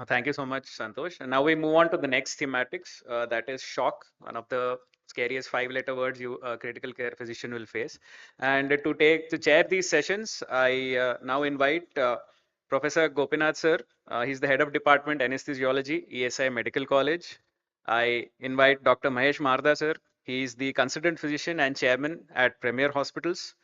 Thank you so much, Santosh. And now we move on to the next thematics, that is shock, one of the scariest five-letter words you critical care physician will face. And to chair these sessions, I now invite Professor Gopinath sir. He's the head of department anesthesiology, ESI Medical College. I invite Dr. Mahesh Marda sir. He is the consultant physician and chairman at Premier Hospitals.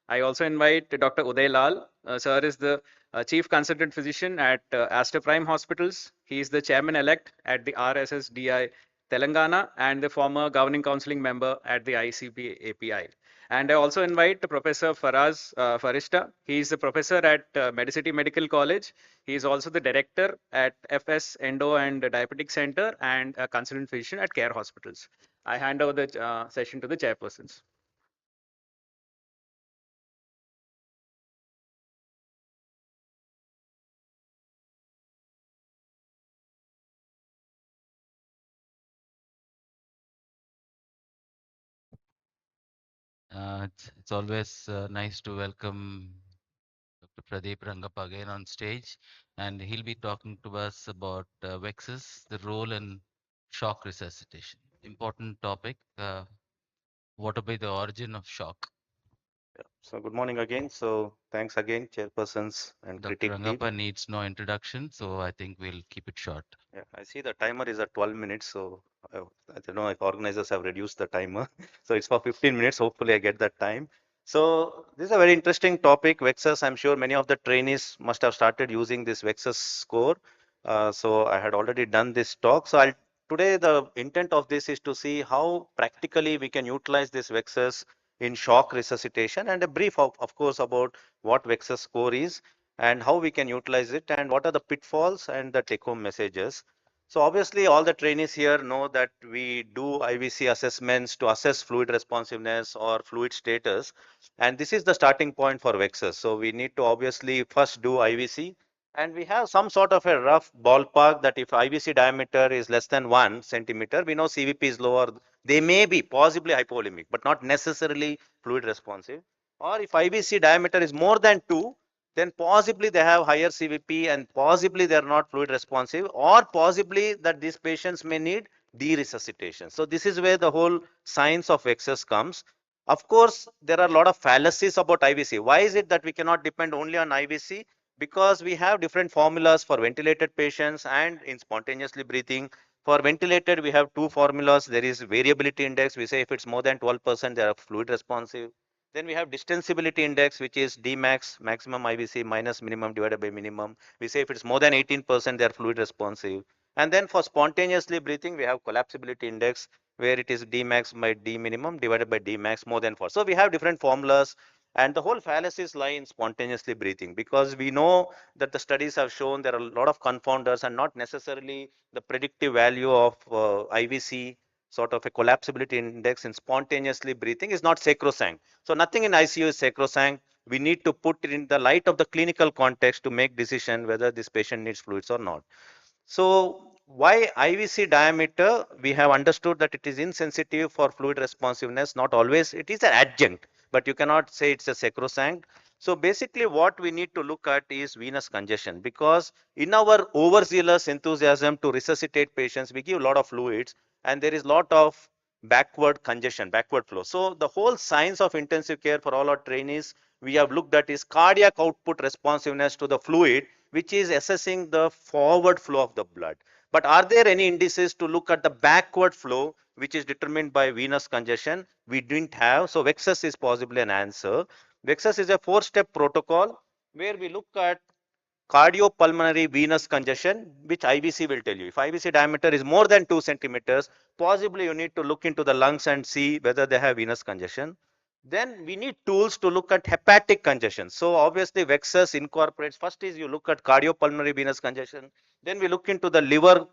I also invite Dr. Uday Lal. Sir is the Chief Consultant Physician at Aster Prime Hospitals. He is the Chairman-elect at the RSSDI Telangana and the former Governing Council member at the ICP API. And I also invite Professor Faraz Farishta. He is the professor at Medicity Medical College. He is also the director at FS Endo and Diabetic Center and a consultant physician at Care Hospitals. I hand over the session to the chairpersons. It's always nice to welcome Dr. Pradeep Rangappa again on stage, and he'll be talking to us about Vexus, the role in shock resuscitation. Important topic. What about the origin of shock? So good morning again. So thanks again, chairpersons and Dr. critic team. Rangappa needs no introduction, so I think we'll keep it short. Yeah, I see the timer is at 12 minutes. So I don't know if organizers have reduced the timer. So it's for 15 minutes. Hopefully I get that time. So this is a very interesting topic, Vexus. I'm sure many of the trainees must have started using this Vexus score. So I had already done this talk. So today the intent of this is to see how practically we can utilize this Vexus in shock resuscitation, and a brief of course about what Vexus score is and how we can utilize it and what are the pitfalls and the take home messages. So obviously all the trainees here know that we do IVC assessments to assess fluid responsiveness or fluid status, and this is the starting point for Vexus. So we need to obviously first do IVC, and we have some sort of a rough ballpark that if IVC diameter is less than 1 centimeter, we know CVP is lower. They may be possibly hypovolemic, but not necessarily fluid responsive. Or if IVC diameter is more than 2, then possibly they have higher CVP and possibly they are not fluid responsive, or possibly that these patients may need de-resuscitation. So this is where the whole science of Vexus comes. Of course, there are a lot of fallacies about IVC. Why is it that we cannot depend only on IVC? Because we have different formulas for ventilated patients and in spontaneously breathing. For ventilated, we have two formulas. There is variability index. We say if it's more than 12%, they are fluid responsive. Then we have distensibility index, which is Dmax, maximum IVC minus minimum divided by minimum. We say if it's more than 18%, they are fluid responsive. And then for spontaneously breathing, we have collapsibility index, where it is Dmax by D minimum divided by Dmax more than 4. So we have different formulas, and the whole fallacies lie in spontaneously breathing, because we know that the studies have shown there are a lot of confounders and not necessarily the predictive value of IVC, sort of a collapsibility index in spontaneously breathing is not sacrosanct. So nothing in ICU is sacrosanct. We need to put it in the light of the clinical context to make decision whether this patient needs fluids or not. So why IVC diameter? We have understood that it is insensitive for fluid responsiveness. Not always. It is an adjunct, but you cannot say it's a sacrosanct. So basically what we need to look at is venous congestion, because in our overzealous enthusiasm to resuscitate patients, we give a lot of fluids and there is a lot of backward congestion, backward flow. So the whole science of intensive care for all our trainees we have looked at is cardiac output responsiveness to the fluid, which is assessing the forward flow of the blood. But are there any indices to look at the backward flow, which is determined by venous congestion? We didn't have. So Vexus is possibly an answer. Vexus is a 4-step protocol where we look at cardiopulmonary venous congestion, which IVC will tell you. If IVC diameter is more than 2 centimeters, possibly you need to look into the lungs and see whether they have venous congestion. Then we need tools to look at hepatic congestion. So obviously Vexus incorporates, first is you look at cardiopulmonary venous congestion, then we look into the liver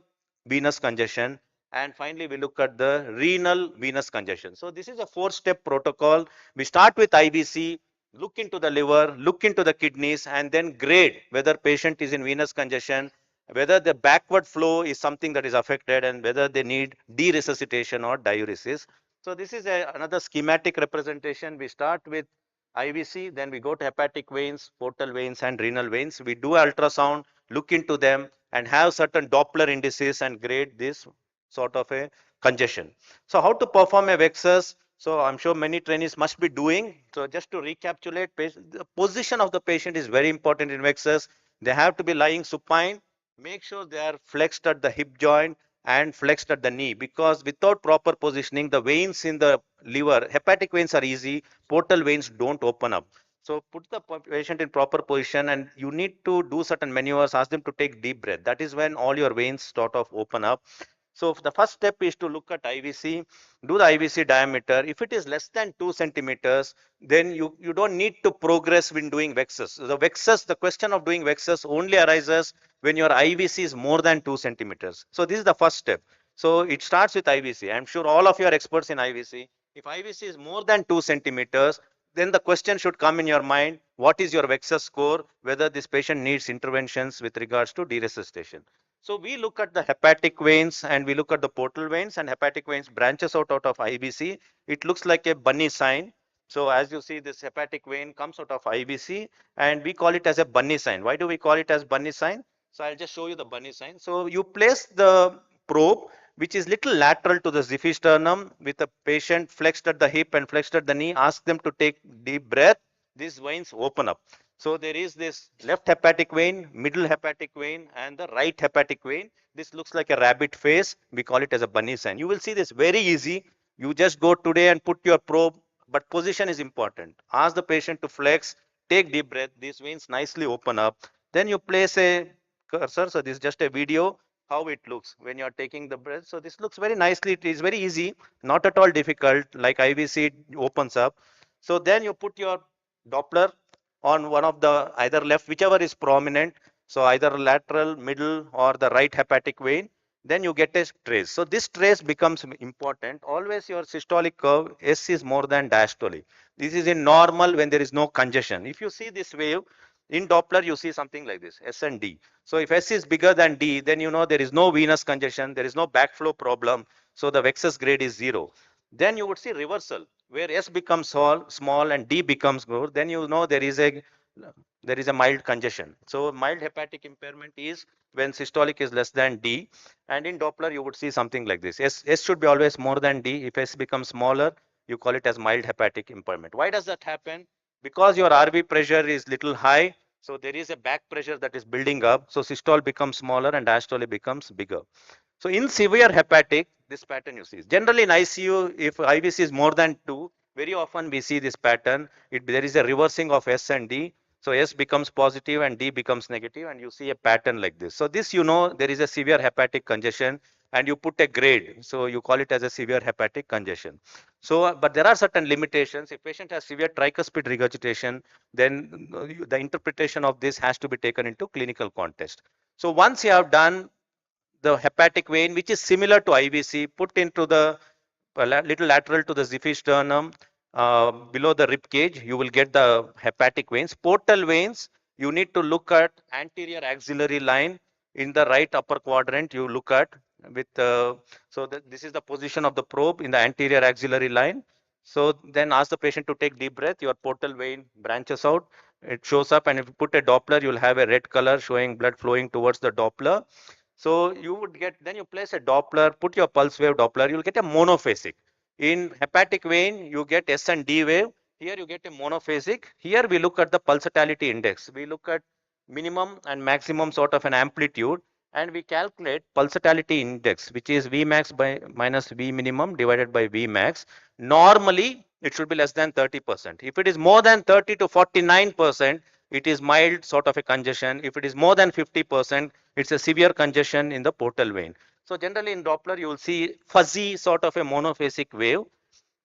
venous congestion, and finally we look at the renal venous congestion. So this is a 4-step protocol. We start with IVC, look into the liver, look into the kidneys, and then grade whether patient is in venous congestion, whether the backward flow is something that is affected, and whether they need de-resuscitation or diuresis. So this is another schematic representation. We start with IVC, then we go to hepatic veins, portal veins, and renal veins. We do ultrasound, look into them, and have certain Doppler indices and grade this sort of a congestion. So how to perform a Vexus? So I'm sure many trainees must be doing. So just to recapitulate, the position of the patient is very important in Vexus. They have to be lying supine. Make sure they are flexed at the hip joint and flexed at the knee, because without proper positioning, the veins in the liver, hepatic veins are easy, portal veins don't open up. So put the patient in proper position, and you need to do certain maneuvers, ask them to take deep breath. That is when all your veins sort of open up. So the first step is to look at IVC, do the IVC diameter. If it is less than 2 centimeters, then you don't need to progress when doing Vexus. The Vexus, the question of doing Vexus only arises when your IVC is more than 2 centimeters. So this is the first step. So it starts with IVC. I'm sure all of you are experts in IVC. If IVC is more than 2 centimeters, then the question should come in your mind, what is your Vexus score, whether this patient needs interventions with regards to deresuscitation. So we look at the hepatic veins and we look at the portal veins, and hepatic veins branches out of IVC. It looks like a bunny sign. So as you see, this hepatic vein comes out of IVC and we call it as a bunny sign. Why do we call it as bunny sign? So I'll just show you the bunny sign. So you place the probe, which is little lateral to the xiphisternum, with the patient flexed at the hip and flexed at the knee. Ask them to take deep breath. These veins open up. So there is this left hepatic vein, middle hepatic vein, and the right hepatic vein. This looks like a rabbit face. We call it as a bunny sign. You will see this very easy. You just go today and put your probe, but position is important. Ask the patient to flex, take deep breath. These veins nicely open up. Then you place a cursor. So this is just a video how it looks when you are taking the breath. So this looks very nicely. It is very easy, not at all difficult. Like IVC, it opens up. So then you put your Doppler on one of the either left, whichever is prominent. So either lateral, middle, or the right hepatic vein. Then you get a trace. So this trace becomes important. Always your systolic curve S is more than diastolic. This is in normal when there is no congestion. If you see this wave in Doppler, you see something like this, S and D. So if S is bigger than D, then you know there is no venous congestion, there is no backflow problem. So the Vexus grade is 0. Then you would see reversal where S becomes small and D becomes good. Then you know there is a mild congestion. So mild hepatic impairment is when systolic is less than D, and in Doppler you would see something like this. S should be always more than D. If S becomes smaller, you call it as mild hepatic impairment. Why does that happen? Because your RV pressure is little high, so there is a back pressure that is building up. So systole becomes smaller and diastole becomes bigger. So in severe hepatic, this pattern you see. Generally in ICU, if IVC is more than 2, very often we see this pattern. There is a reversing of S and D. So S becomes positive and D becomes negative, and you see a pattern like this. So this, you know, there is a severe hepatic congestion and you put a grade. So you call it as a severe hepatic congestion. So, but there are certain limitations. If patient has severe tricuspid regurgitation, then the interpretation of this has to be taken into clinical context. So once you have done the hepatic vein, which is similar to IVC, put into the little lateral to the xiphisternum, below the rib cage, you will get the hepatic veins. Portal veins, you need to look at anterior axillary line in the right upper quadrant. You look at with so that this is the position of the probe in the anterior axillary line. So then ask the patient to take deep breath. Your portal vein branches out. It shows up, and if you put a Doppler, you'll have a red color showing blood flowing towards the Doppler. So you would get, then you place a Doppler, put your pulse wave Doppler, you'll get a monophasic. In hepatic vein, you get S and D wave. Here you get a monophasic. Here we look at the pulsatility index. We look at minimum and maximum sort of an amplitude, and we calculate pulsatility index, which is Vmax by minus V minimum divided by Vmax. Normally, it should be less than 30%. If it is more than 30 to 49%, it is mild sort of a congestion. If it is more than 50%, it's a severe congestion in the portal vein. So generally in Doppler, you will see fuzzy sort of a monophasic wave.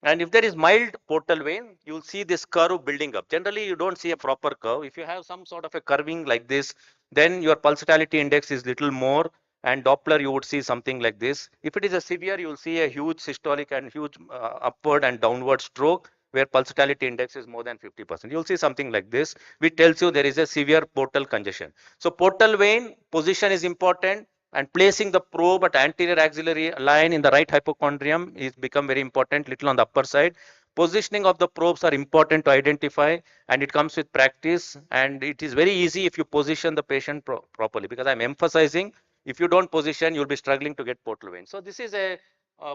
And if there is mild portal vein, you'll see this curve building up. Generally, you don't see a proper curve. If you have some sort of a curving like this, then your pulsatility index is little more, and Doppler you would see something like this. If it is a severe, you'll see a huge systolic and huge upward and downward stroke where pulsatility index is more than 50%. You'll see something like this, which tells you there is a severe portal congestion. So portal vein position is important, and placing the probe at anterior axillary line in the right hypochondrium is become very important, little on the upper side. positioning of the probes are important to identify, and it comes with practice, and it is very easy if you position the patient properly, because I'm emphasizing if you don't position, you'll be struggling to get portal vein. So this is a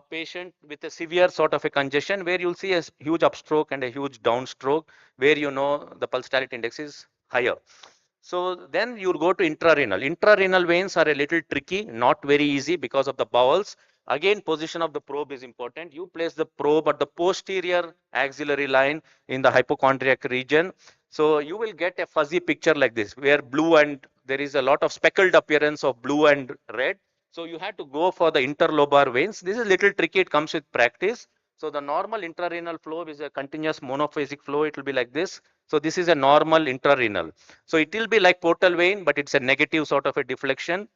patient with a severe sort of a congestion where you'll see a huge upstroke and a huge downstroke where you know the pulsatility index is higher. So then you'll go to intrarenal. Intrarenal veins are a little tricky, not very easy because of the bowels. Again, position of the probe is important. You place the probe at the posterior axillary line in the hypochondriac region. So you will get a fuzzy picture like this, where blue and there is a lot of speckled appearance of blue and red. So you have to go for the interlobar veins. This is a little tricky. It comes with practice. So the normal intrarenal flow is a continuous monophasic flow. It will be like this. So this is a normal intrarenal. So it will be like portal vein, but it's a negative sort of a deflection.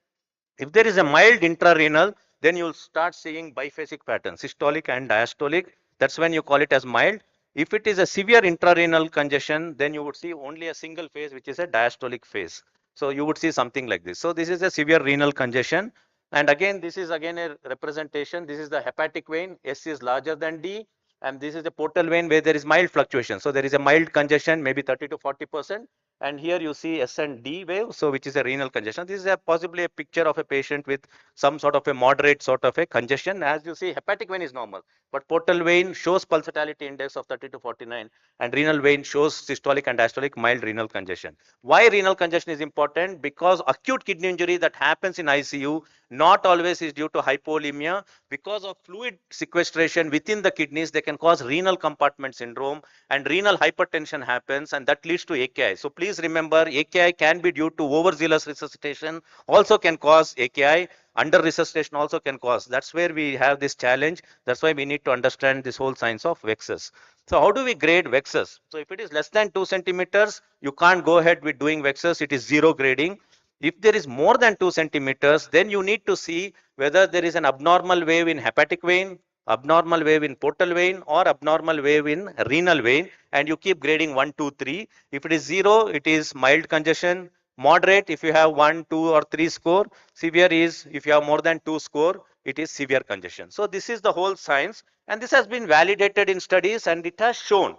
If there is a mild intrarenal, then you'll start seeing biphasic pattern, systolic and diastolic. That's when you call it as mild. If it is a severe intrarenal congestion, then you would see only a single phase, which is a diastolic phase. So you would see something like this. So this is a severe renal congestion. And again, this is again a representation. This is the hepatic vein. S is larger than D. And this is a portal vein where there is mild fluctuation. So there is a mild congestion, maybe 30 to 40%. And here you see S and D wave, so which is a renal congestion. This is possibly a picture of a patient with some sort of a moderate sort of a congestion. As you see, hepatic vein is normal, but portal vein shows pulsatility index of 30 to 49, and renal vein shows systolic and diastolic mild renal congestion. Why renal congestion is important? Because acute kidney injury that happens in ICU not always is due to hypovolemia. Because of fluid sequestration within the kidneys, they can cause renal compartment syndrome, and renal hypertension happens, and that leads to AKI. So please remember, AKI can be due to overzealous resuscitation, also can cause AKI. Under resuscitation also can cause. That's where we have this challenge. That's why we need to understand this whole science of Vexus. So how do we grade Vexus? So if it is less than 2 centimeters, you can't go ahead with doing Vexus. It is zero grading. If there is more than 2 centimeters, then you need to see whether there is an abnormal wave in hepatic vein, abnormal wave in portal vein, or abnormal wave in renal vein, and you keep grading 1, 2, 3. If it is 0, it is mild congestion. Moderate if you have 1, 2, or 3 score. Severe is if you have more than 2 score, it is severe congestion. So this is the whole science, and this has been validated in studies, and it has shown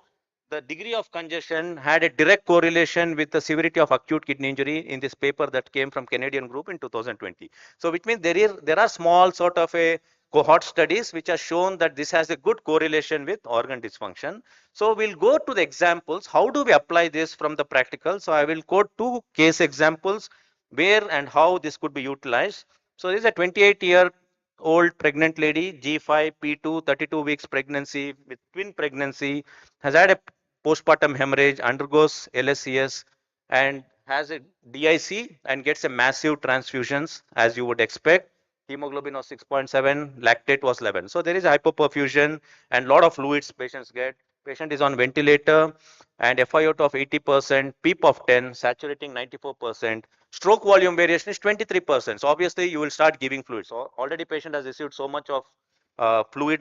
the degree of congestion had a direct correlation with the severity of acute kidney injury in this paper that came from Canadian group in 2020. So which means there are small sort of a cohort studies which have shown that this has a good correlation with organ dysfunction. So we'll go to the examples. How do we apply this from the practical? So I will quote two case examples where and how this could be utilized. So this is a 28-year-old pregnant lady, G5, P2, 32 weeks pregnancy with twin pregnancy, has had a postpartum hemorrhage, undergoes LSCS, and has a DIC and gets a massive transfusions as you would expect. Hemoglobin was 6.7, lactate was 11. So there is hypoperfusion and lot of fluids patients get. Patient is on ventilator and FiO2 of 80%, PEEP of 10, saturating 94%. Stroke volume variation is 23%. So obviously you will start giving fluids. So already patient has received so much of fluid,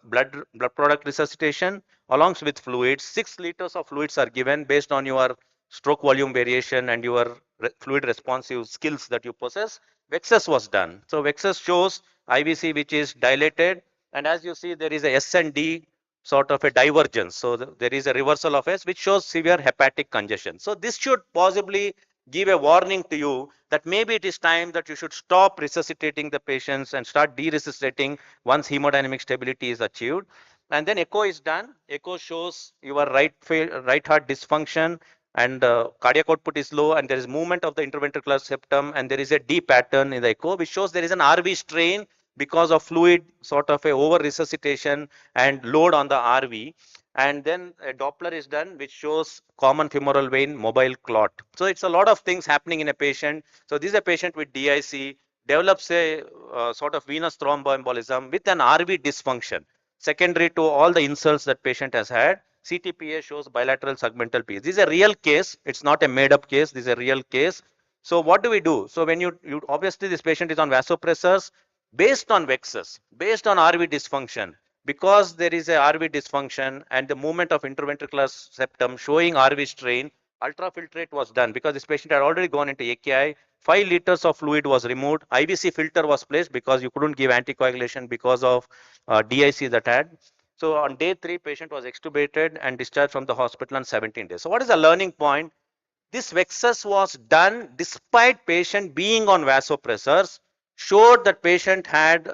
blood product resuscitation along with fluids. 6 liters of fluids are given based on your stroke volume variation and your fluid responsive skills that you possess. Vexus was done. So Vexus shows IVC which is dilated, and as you see there is a S and D sort of a divergence. So there is a reversal of S which shows severe hepatic congestion. So this should possibly give a warning to you that maybe it is time that you should stop resuscitating the patients and start de-resuscitating once hemodynamic stability is achieved. And then echo is done. Echo shows your right heart dysfunction, and cardiac output is low, and there is movement of the interventricular septum, and there is a D pattern in the echo which shows there is an RV strain because of fluid sort of a over resuscitation and load on the RV. And then a Doppler is done which shows common femoral vein mobile clot. So it's a lot of things happening in a patient. So this is a patient with DIC, develops a sort of venous thromboembolism with an RV dysfunction secondary to all the insults that patient has had. CTPA shows bilateral segmental PH. This is a real case. It's not a made up case. This is a real case. So what do we do? So when you obviously this patient is on vasopressors based on Vexus, based on RV dysfunction, because there is a RV dysfunction and the movement of interventricular septum showing RV strain, ultrafiltrate was done because this patient had already gone into AKI. 5 liters of fluid was removed. IVC filter was placed because you couldn't give anticoagulation because of DIC that had. So on day 3, patient was extubated and discharged from the hospital on 17 days. So what is the learning point? This Vexus was done despite patient being on vasopressors, showed that patient had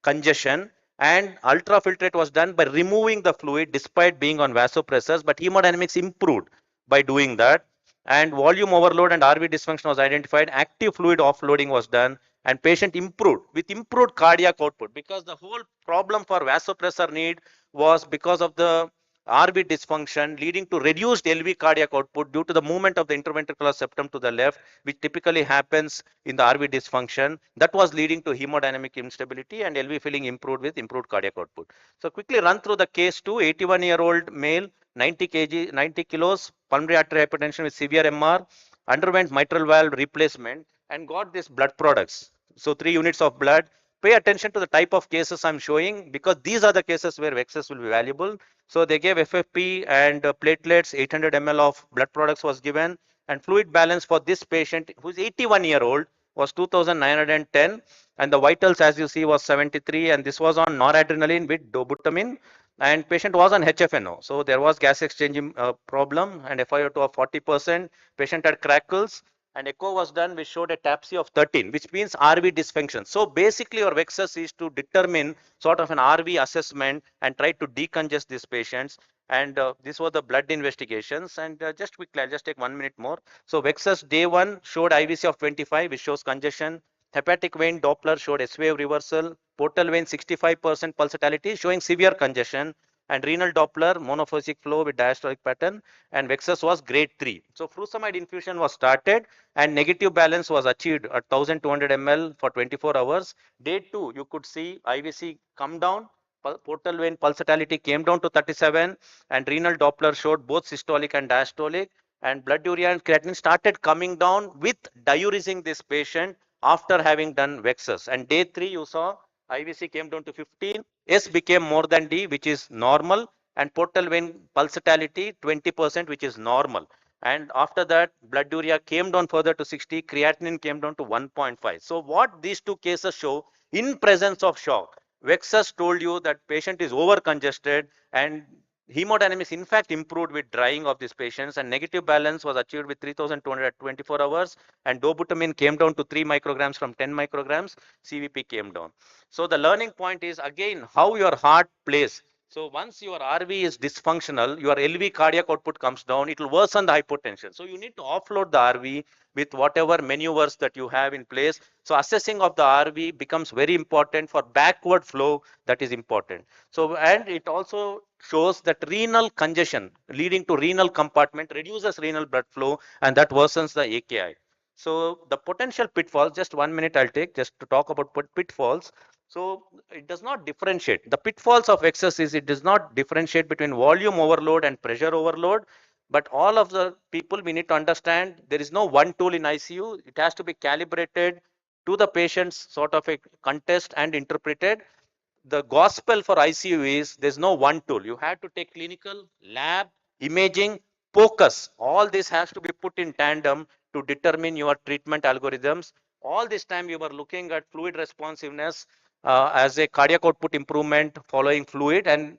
congestion, and ultrafiltrate was done by removing the fluid despite being on vasopressors, but hemodynamics improved by doing that, and volume overload and RV dysfunction was identified, active fluid offloading was done, and patient improved with improved cardiac output, because the whole problem for vasopressor need was because of the RV dysfunction leading to reduced LV cardiac output due to the movement of the interventricular septum to the left, which typically happens in the RV dysfunction. That was leading to hemodynamic instability, and LV filling improved with improved cardiac output. So quickly run through the case 2, 81-year-old male, 90 kilos, pulmonary artery hypertension with severe MR, underwent mitral valve replacement and got these blood products. So 3 units of blood. Pay attention to the type of cases I'm showing, because these are the cases where Vexus will be valuable. So they gave FFP and platelets, 800 ml of blood products was given, and fluid balance for this patient, who is 81-year-old, was 2910, and the vitals, as you see, was 73, and this was on noradrenaline with dobutamine, and patient was on HFNO. So there was gas exchange problem and FiO2 of 40%. Patient had crackles, and echo was done which showed a TAPSE of 13, which means RV dysfunction. So basically your Vexus is to determine sort of an RV assessment and try to decongest these patients. And this was the blood investigations. And just quickly, I'll just take 1 minute more. So Vexus day 1 showed IVC of 25, which shows congestion. Hepatic vein Doppler showed S-wave reversal. Portal vein 65% pulsatility, showing severe congestion. And renal Doppler monophasic flow with diastolic pattern, and Vexus was grade 3. So furosemide infusion was started, and negative balance was achieved at 1200 ml for 24 hours. Day 2, you could see IVC come down, portal vein pulsatility came down to 37, and renal Doppler showed both systolic and diastolic, and blood urea and creatinine started coming down with diuresing this patient after having done Vexus. And day 3, you saw IVC came down to 15, S became more than D, which is normal, and portal vein pulsatility 20%, which is normal. And after that, blood urea came down further to 60, creatinine came down to 1.5. So what these two cases show, in presence of shock, Vexus told you that patient is over congested, and hemodynamics in fact improved with drying of these patients, and negative balance was achieved with 3200 at 24 hours, and dobutamine came down to 3 micrograms from 10 micrograms, CVP came down. So the learning point is again how your heart plays. So once your RV is dysfunctional, your LV cardiac output comes down, it will worsen the hypotension. So you need to offload the RV with whatever maneuvers that you have in place. So assessing of the RV becomes very important for backward flow, that is important. So, and it also shows that renal congestion leading to renal compartment reduces renal blood flow, and that worsens the AKI. So the potential pitfalls, just 1 minute I'll take just to talk about pitfalls. So it does not differentiate. The pitfalls of Vexus is it does not differentiate between volume overload and pressure overload. But all of the people, we need to understand there is no one tool in ICU. It has to be calibrated to the patient's sort of a context and interpreted. The gospel for ICU is there's no one tool. You have to take clinical, lab, imaging, focus. All this has to be put in tandem to determine your treatment algorithms. All this time you were looking at fluid responsiveness as a cardiac output improvement following fluid, and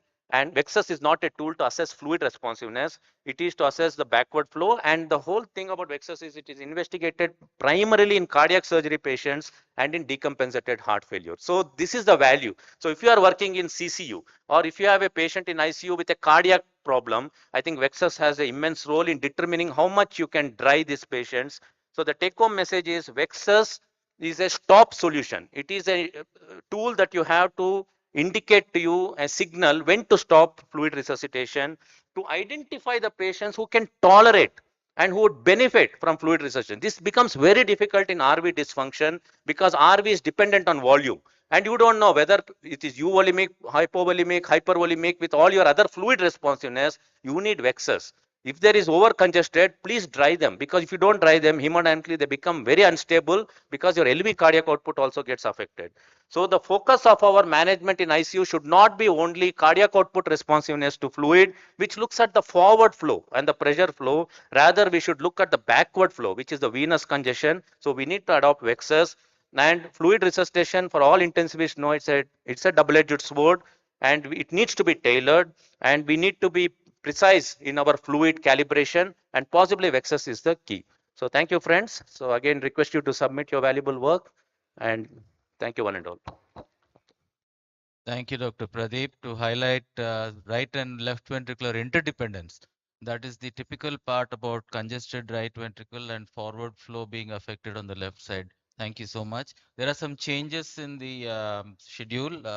Vexus is not a tool to assess fluid responsiveness. It is to assess the backward flow, and the whole thing about Vexus is it is investigated primarily in cardiac surgery patients and in decompensated heart failure. So this is the value. So if you are working in CCU, or if you have a patient in ICU with a cardiac problem, I think Vexus has an immense role in determining how much you can dry these patients. So the take home message is Vexus is a stop solution. It is a tool that you have to indicate to you a signal when to stop fluid resuscitation, to identify the patients who can tolerate and who would benefit from fluid resuscitation. This becomes very difficult in RV dysfunction because RV is dependent on volume, and you don't know whether it is euvolemic, hypovolemic, hypervolemic. With all your other fluid responsiveness, you need Vexus. If there is over congested, please dry them, because if you don't dry them, hemodynamically they become very unstable because your LV cardiac output also gets affected. So the focus of our management in ICU should not be only cardiac output responsiveness to fluid, which looks at the forward flow and the pressure flow. Rather, we should look at the backward flow, which is the venous congestion. So we need to adopt Vexus. And fluid resuscitation, for all intensivists know, it's a double-edged sword. and it needs to be tailored, and we need to be precise in our fluid calibration, and possibly Vexus is the key. So thank you, friends. So again, request you to submit your valuable work, and thank you one and all. Thank you, Dr. Pradeep, to highlight right and left ventricular interdependence. That is the typical part about congested right ventricle and forward flow being affected on the left side. Thank you so much. There are some changes in the schedule.